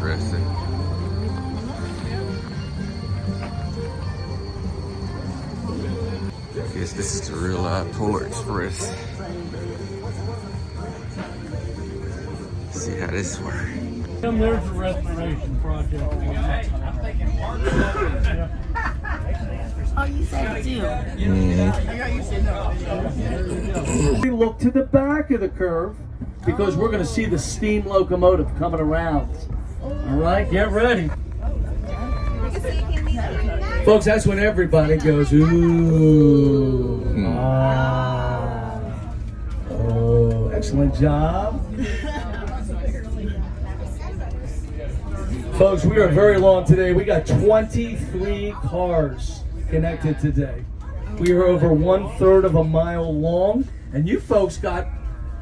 interesting. I guess this is the real Polar Express. See how this works. There's a restoration project. Oh, you said it too. We look to the back of the curve because we're going to see the steam locomotive coming around. All right, get ready. Folks, that's when everybody goes, ooh. Ah. Oh, excellent job. Folks, we are very long today. We got 23 cars connected today. We are over 1/3 of a mile long, and you folks got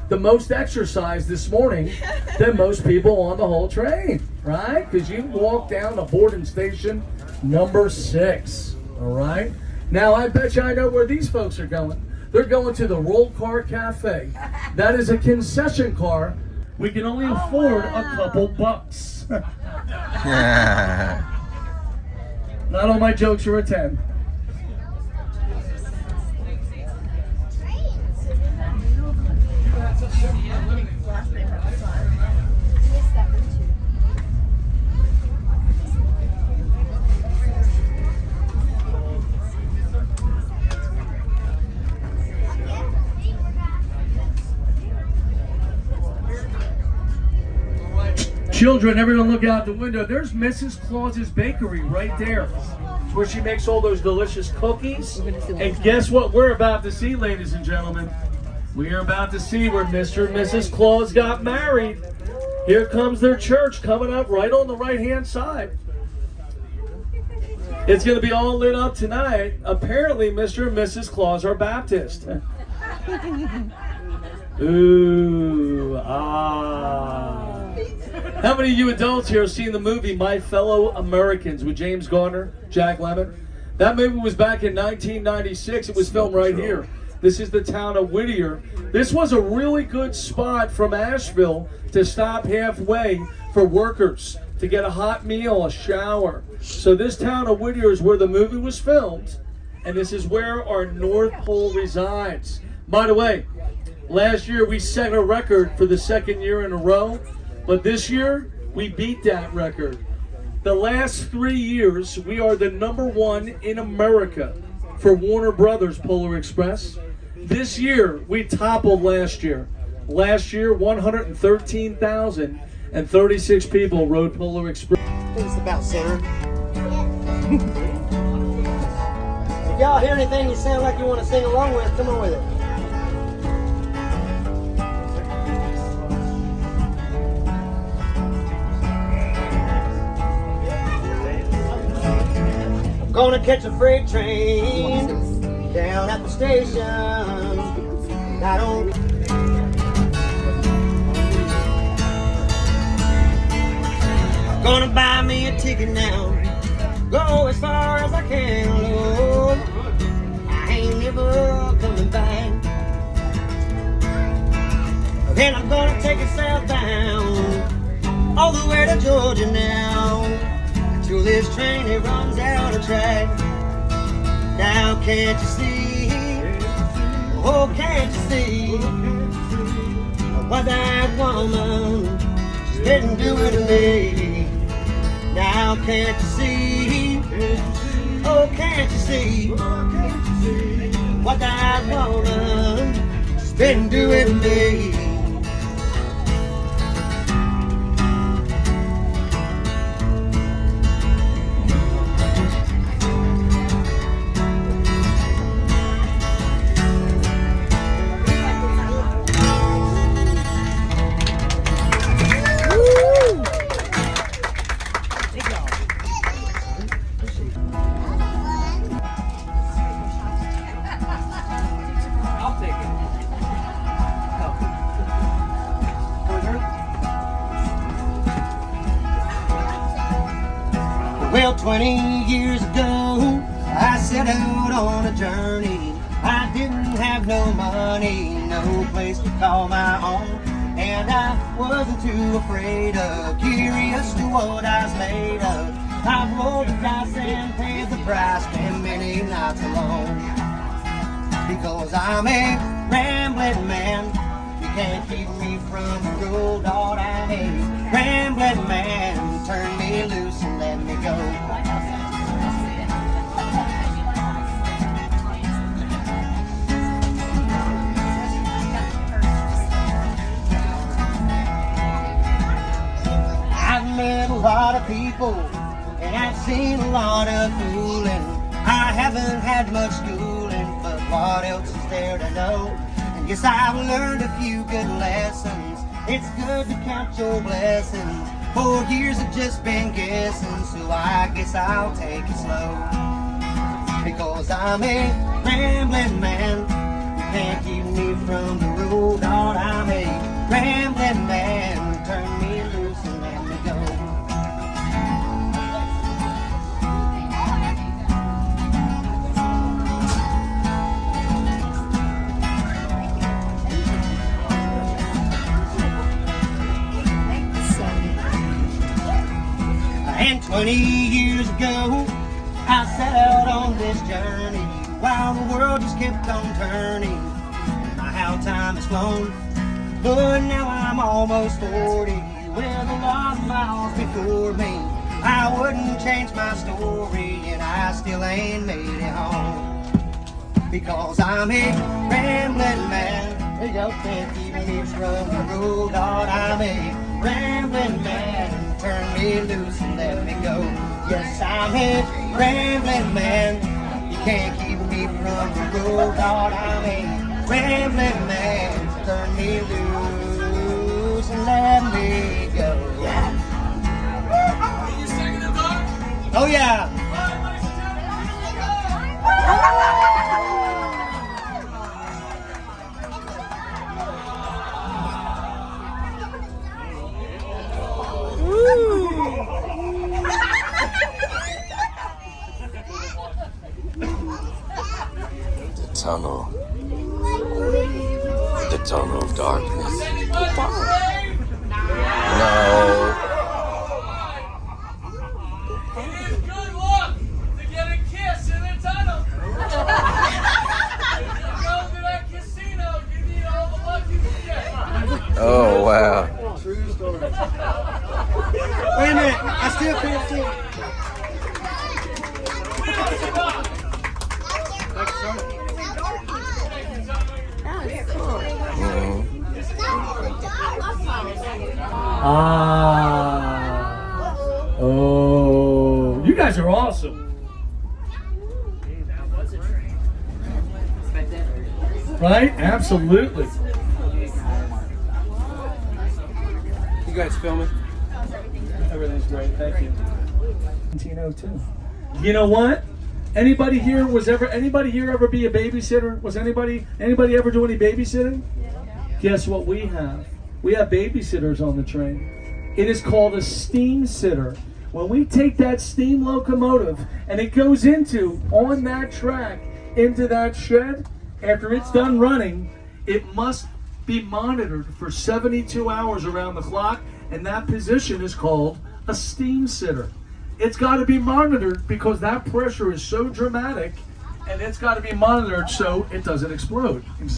the most exercise this morning than most people on the whole train, right? Because you walked down to boarding station number 6, all right? Now, I bet you I know where these folks are going. They're going to the Roll Car Cafe. That is a concession car. We can only afford a couple bucks. Not all my jokes are a 10. Children, everyone look out the window. There's Mrs. Claus's bakery right there. It's where she makes all those delicious cookies. And guess what we're about to see, ladies and gentlemen? We are about to see where Mr. and Mrs. Claus got married. Here comes their church coming up right on the right-hand side. It's going to be all lit up tonight. Apparently, Mr. and Mrs. Claus are Baptist. Ooh, ah. How many of you adults here have seen the movie My Fellow Americans with James Garner, Jack Lemmon? That movie was back in 1996. It was filmed right here. This is the town of Whittier. This was a really good spot from Asheville to stop halfway for workers to get a hot meal, a shower. So this town of Whittier is where the movie was filmed, and this is where our North Pole resides. By the way, last year we set a record for the 2nd year in a row. But this year, we beat that record. The last 3 years, we are the #1 in America for Warner Brothers Polar Express. This year, we toppled last year. Last year, 113,036 people rode Polar Express. It's about center. If y'all hear anything you sound like you want to sing along with, come on with it. Gonna catch a freight train down at the station. I don't. Gonna buy me a ticket now. Go as far as I can, Lord. I ain't never coming back. Then I'm gonna take it southbound, all the way to Georgia now. Till this train, it runs out of track. Now can't you see, oh can't you see, what that woman, she's didn't do it to me. Now can't you see, oh can't you see, what that woman, she's didn't do it to me. Well, 20 years ago, I set out on a journey. I didn't have no money, no place to call my own, and I wasn't too afraid of, curious to what I was made of. I've rolled the dice and paid the price, spent many nights alone. Because I'm a rambling man, you can't keep me from the road, Lord, I'm a rambling man. Turn me loose and let me go. I've met a lot of people, and I've seen a lot of fooling. I haven't had much schooling, but what else is there to know? And yes, I've learned a few good lessons. It's good to count your blessings. 4 years have just been guessing, so I guess I'll take it slow. Because I'm a rambling man, you can't keep me from the road, Lord, I'm a rambling man. Turn me loose and let me go. And 20 years ago, I set out on this journey while the world just kept on turning. My how time has flown, but now I'm almost 40 with a lot of miles before me. I wouldn't change my story, and I still ain't made it home. Because I'm a rambling man, there you go, can't keep me from the road, Lord, I'm a rambling man. Turn me loose and let me go. Yes, I'm a rambling man, you can't keep me from the road, Lord, I'm a rambling man. Turn me loose and let me go. Yeah. Oh yeah. The tunnel of darkness. No. Good luck to get a kiss in the tunnel. Go to that casino. You need all the luck you can get. Oh, wow. True story. Wait a minute, I still can't see it. Oh, you guys are awesome. Right? Absolutely. You guys filming? Everything's great. Thank you. 1902. You know what? Anybody here ever be a babysitter? Was anybody ever do any babysitting? Guess what we have? We have babysitters on the train. It is called a steam sitter. When we take that steam locomotive and it goes on that track, into that shed, after it's done running, it must be monitored for 72 hours around the clock, and that position is called a steam sitter. It's got to be monitored because that pressure is so dramatic, and it's got to be monitored so it doesn't explode.